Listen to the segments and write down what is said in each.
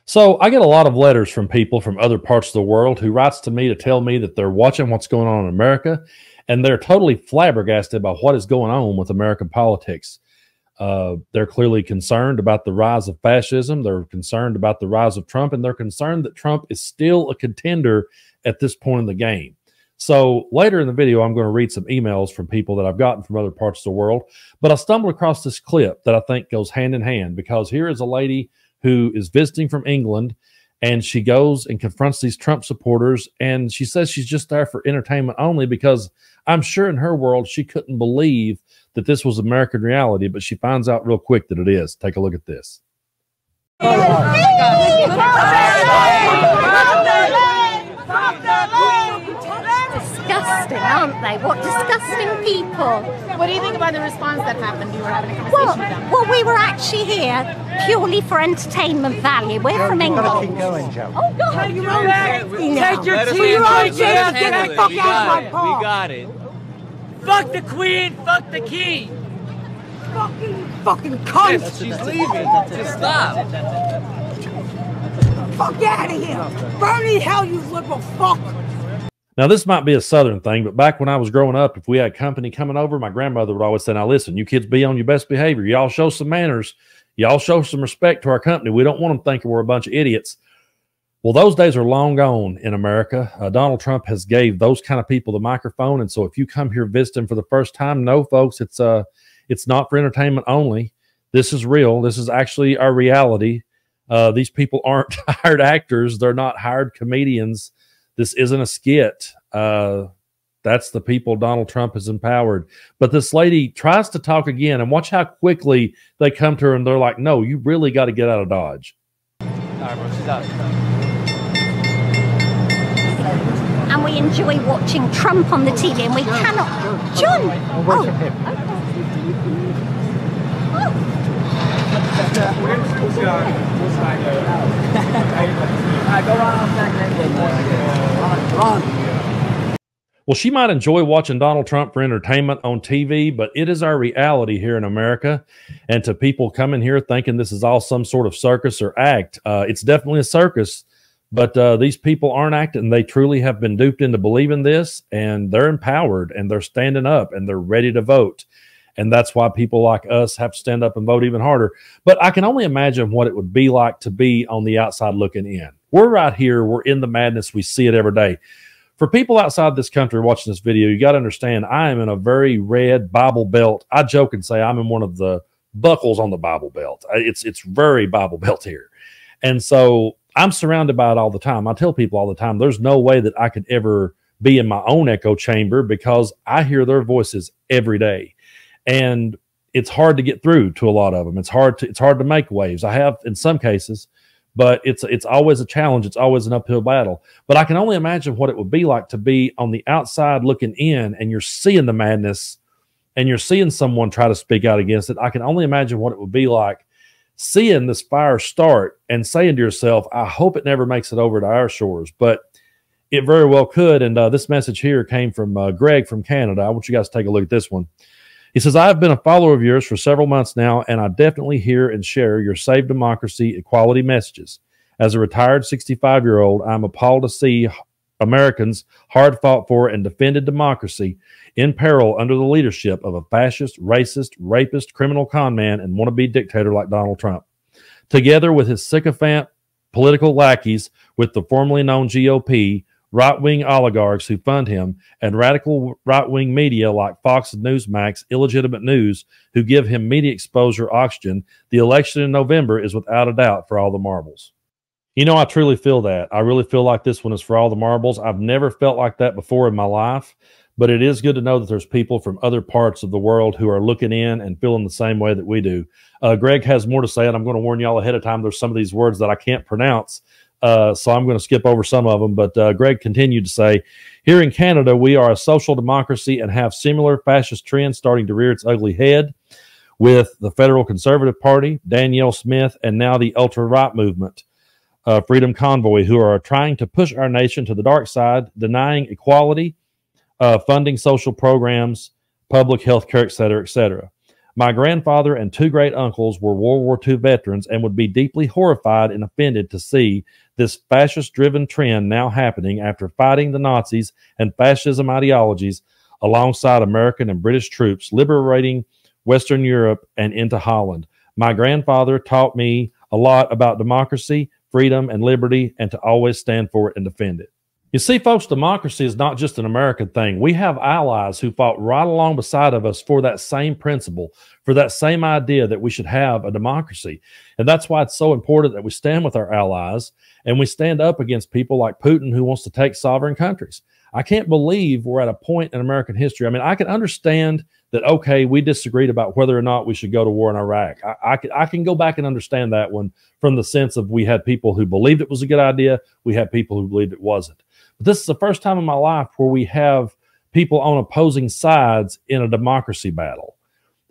So I get a lot of letters from people from other parts of the world who writes to me to tell me that they're watching what's going on in America and they're totally flabbergasted by what is going on with American politics. They're clearly concerned about the rise of fascism. They're concerned about the rise of Trump, and they're concerned that Trump is still a contender at this point in the game. So later in the video, I'm going to read some emails from people that I've gotten from other parts of the world, but I stumbled across this clip that I think goes hand in hand because here is a lady who is visiting from England, and she goes and confronts these Trump supporters, and she says she's just there for entertainment only because I'm sure in her world she couldn't believe that this was American reality, but she finds out real quick that it is. Take a look at this. Disgusting, aren't they? What disgusting people. What do you think about the response that happened? You were having a conversation with them. Well, we were actually here purely for entertainment value. We're from England. Keep going, Joe. Oh, God. Take your own chance. Get the fuck out of my car. We got it. Fuck the Queen. Fuck the King. Fucking cunt. She's leaving. Just stop. Fuck out of here. Burn in hell, you liberal fuck. Now, this might be a Southern thing, but back when I was growing up, if we had company coming over, my grandmother would always say, now listen, you kids be on your best behavior. Y'all show some manners. Y'all show some respect to our company. We don't want them thinking we're a bunch of idiots. Well, those days are long gone in America. Donald Trump has gave those kind of people the microphone. And so if you come here visiting for the first time, no, folks, it's not for entertainment only. This is real. This is actually our reality. These people aren't hired actors. They're not hired comedians. This isn't a skit. That's the people Donald Trump has empowered. But this lady tries to talk again, and watch how quickly they come to her, and they're like, no, you really got to get out of Dodge. All right, bro, she's out. And we enjoy watching Trump on the TV, and we cannot... John! Well, she might enjoy watching Donald Trump for entertainment on TV, but it is our reality here in America. And to people coming here thinking this is all some sort of circus or act, it's definitely a circus, but these people aren't acting. They truly have been duped into believing this, and they're empowered, and they're standing up, and they're ready to vote. And that's why people like us have to stand up and vote even harder. But I can only imagine what it would be like to be on the outside looking in. We're right here. We're in the madness. We see it every day. For people outside this country watching this video, you got to understand I am in a very red Bible Belt. I joke and say I'm in one of the buckles on the Bible Belt. It's very Bible Belt here. And so I'm surrounded by it all the time. I tell people all the time, there's no way that I could ever be in my own echo chamber because I hear their voices every day. And it's hard to get through to a lot of them. It's hard to make waves. I have in some cases, but it's always a challenge. It's always an uphill battle. But I can only imagine what it would be like to be on the outside looking in, and you're seeing the madness, and you're seeing someone try to speak out against it. I can only imagine what it would be like seeing this fire start and saying to yourself, I hope it never makes it over to our shores. But it very well could. And this message here came from Greg from Canada. I want you guys to take a look at this one. He says, I've been a follower of yours for several months now, and I definitely hear and share your Save Democracy equality messages. As a retired 65-year-old, I'm appalled to see Americans hard fought for and defended democracy in peril under the leadership of a fascist, racist, rapist, criminal conman, and wannabe dictator like Donald Trump. Together with his sycophant political lackeys with the formerly known GOP, right-wing oligarchs who fund him, and radical right-wing media like Fox and Newsmax, illegitimate news, who give him media exposure oxygen, the election in November is without a doubt for all the marbles. You know, I truly feel that. I really feel like this one is for all the marbles. I've never felt like that before in my life, but it is good to know that there's people from other parts of the world who are looking in and feeling the same way that we do. Greg has more to say, and I'm going to warn y'all ahead of time. There's some of these words that I can't pronounce. So I'm going to skip over some of them, but Greg continued to say, here in Canada, we are a social democracy and have similar fascist trends starting to rear its ugly head with the Federal Conservative Party, Danielle Smith, and now the ultra-right movement, Freedom Convoy, who are trying to push our nation to the dark side, denying equality, funding social programs, public health care, et cetera, et cetera. My grandfather and 2 great uncles were World War II veterans and would be deeply horrified and offended to see this fascist-driven trend now happening after fighting the Nazis and fascism ideologies alongside American and British troops, liberating Western Europe and into Holland. My grandfather taught me a lot about democracy, freedom, and liberty, and to always stand for it and defend it. You see, folks, democracy is not just an American thing. We have allies who fought right along beside of us for that same principle, for that same idea that we should have a democracy. And that's why it's so important that we stand with our allies and we stand up against people like Putin who wants to take sovereign countries. I can't believe we're at a point in American history. I mean, I can understand that, okay, we disagreed about whether or not we should go to war in Iraq. I can go back and understand that one from the sense of we had people who believed it was a good idea. We had people who believed it wasn't. But this is the first time in my life where we have people on opposing sides in a democracy battle.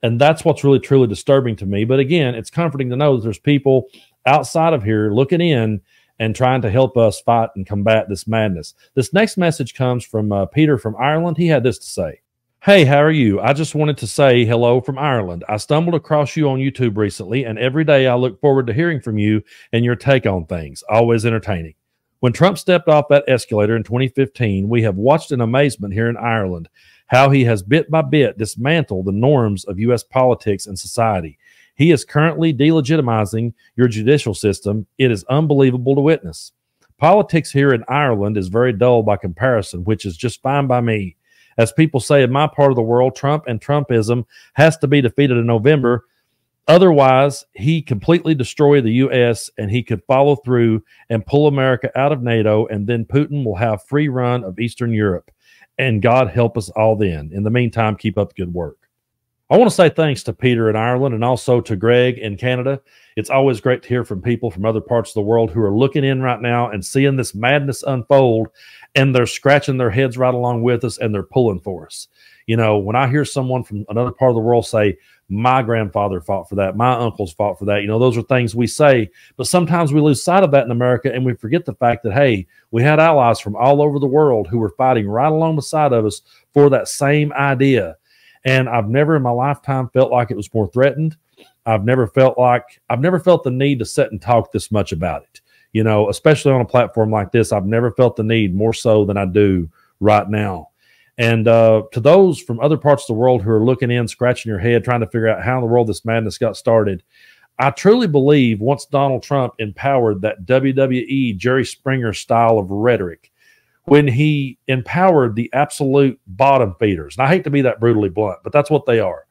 And that's what's really, truly disturbing to me. But again, it's comforting to know that there's people outside of here looking in and trying to help us fight and combat this madness. This next message comes from Peter from Ireland. He had this to say. Hey, how are you? I just wanted to say hello from Ireland. I stumbled across you on YouTube recently, and every day I look forward to hearing from you and your take on things. Always entertaining. When Trump stepped off that escalator in 2015, we have watched in amazement here in Ireland how he has bit by bit dismantled the norms of U.S. politics and society. He is currently delegitimizing your judicial system. It is unbelievable to witness. Politics here in Ireland is very dull by comparison, which is just fine by me. As people say in my part of the world, Trump and Trumpism has to be defeated in November. Otherwise, he completely destroyed the U.S. and he could follow through and pull America out of NATO, and then Putin will have free run of Eastern Europe. And God help us all then. In the meantime, keep up the good work. I want to say thanks to Peter in Ireland and also to Greg in Canada. It's always great to hear from people from other parts of the world who are looking in right now and seeing this madness unfold, and they're scratching their heads right along with us and they're pulling for us. You know, when I hear someone from another part of the world say, my grandfather fought for that, my uncles fought for that, you know, those are things we say, but sometimes we lose sight of that in America and we forget the fact that, hey, we had allies from all over the world who were fighting right along beside of us for that same idea. And I've never in my lifetime felt like it was more threatened. I've never felt the need to sit and talk this much about it, you know, especially on a platform like this. I've never felt the need more so than I do right now. And to those from other parts of the world who are looking in, scratching your head, trying to figure out how in the world this madness got started, I truly believe once Donald Trump empowered that WWE Jerry Springer style of rhetoric, when he empowered the absolute bottom feeders, and I hate to be that brutally blunt, but that's what they are.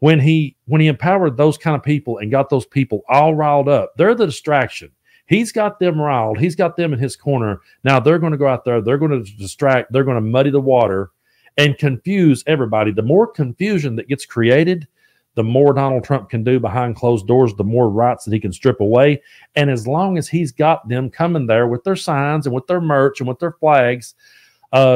When he empowered those kind of people and got those people all riled up, they're the distraction. He's got them riled. He's got them in his corner. Now they're going to go out there. They're going to distract. They're going to muddy the water and confuse everybody. The more confusion that gets created, the more Donald Trump can do behind closed doors, the more rights that he can strip away. And as long as he's got them coming there with their signs and with their merch and with their flags,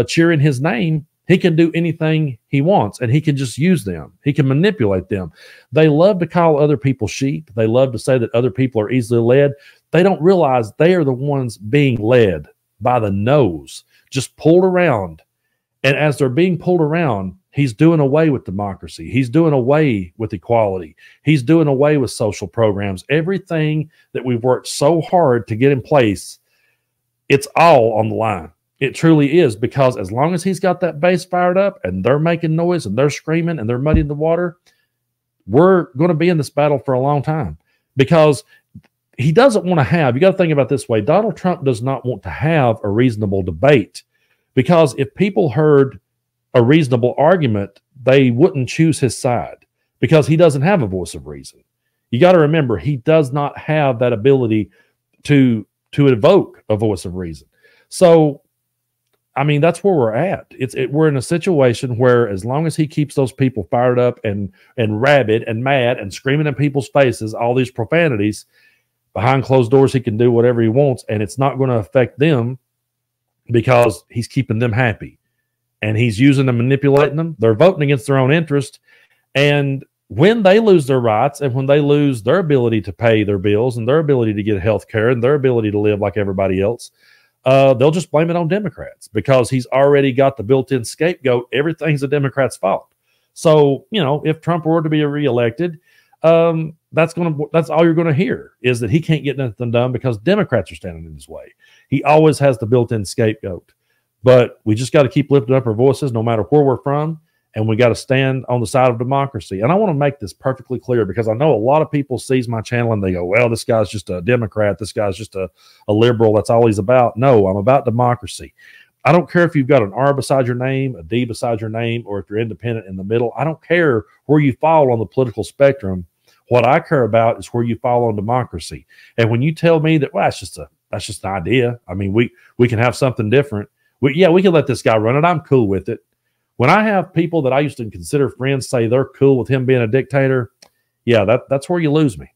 cheering his name, he can do anything he wants, and he can just use them. He can manipulate them. They love to call other people sheep. They love to say that other people are easily led. They don't realize they are the ones being led by the nose, just pulled around. And as they're being pulled around, he's doing away with democracy. He's doing away with equality. He's doing away with social programs. Everything that we've worked so hard to get in place, it's all on the line. It truly is, because as long as he's got that base fired up and they're making noise and they're screaming and they're muddying the water, we're going to be in this battle for a long time, because he doesn't want to have, you got to think about it this way, Donald Trump does not want to have a reasonable debate, because if people heard a reasonable argument, they wouldn't choose his side, because he doesn't have a voice of reason. You got to remember, he does not have that ability to evoke a voice of reason. So, I mean, that's where we're at. We're in a situation where as long as he keeps those people fired up and rabid and mad and screaming in people's faces, all these profanities, behind closed doors, he can do whatever he wants, and it's not going to affect them because he's keeping them happy. And he's using them, manipulating them. They're voting against their own interest. And when they lose their rights and when they lose their ability to pay their bills and their ability to get health care and their ability to live like everybody else, they'll just blame it on Democrats, because he's already got the built-in scapegoat. Everything's the Democrats' fault. So, you know, if Trump were to be reelected, that's all you're going to hear is that he can't get nothing done because Democrats are standing in his way. He always has the built-in scapegoat. But we just got to keep lifting up our voices no matter where we're from, and we got to stand on the side of democracy. And I want to make this perfectly clear because I know a lot of people sees my channel and they go, well, this guy's just a Democrat. This guy's just a liberal. That's all he's about. No, I'm about democracy. I don't care if you've got an R beside your name, a D beside your name, or if you're independent in the middle. I don't care where you fall on the political spectrum. What I care about is where you fall on democracy. And when you tell me that, well, that's just an idea. I mean, we can have something different. We can let this guy run it. I'm cool with it. When I have people that I used to consider friends say they're cool with him being a dictator, yeah, that's where you lose me.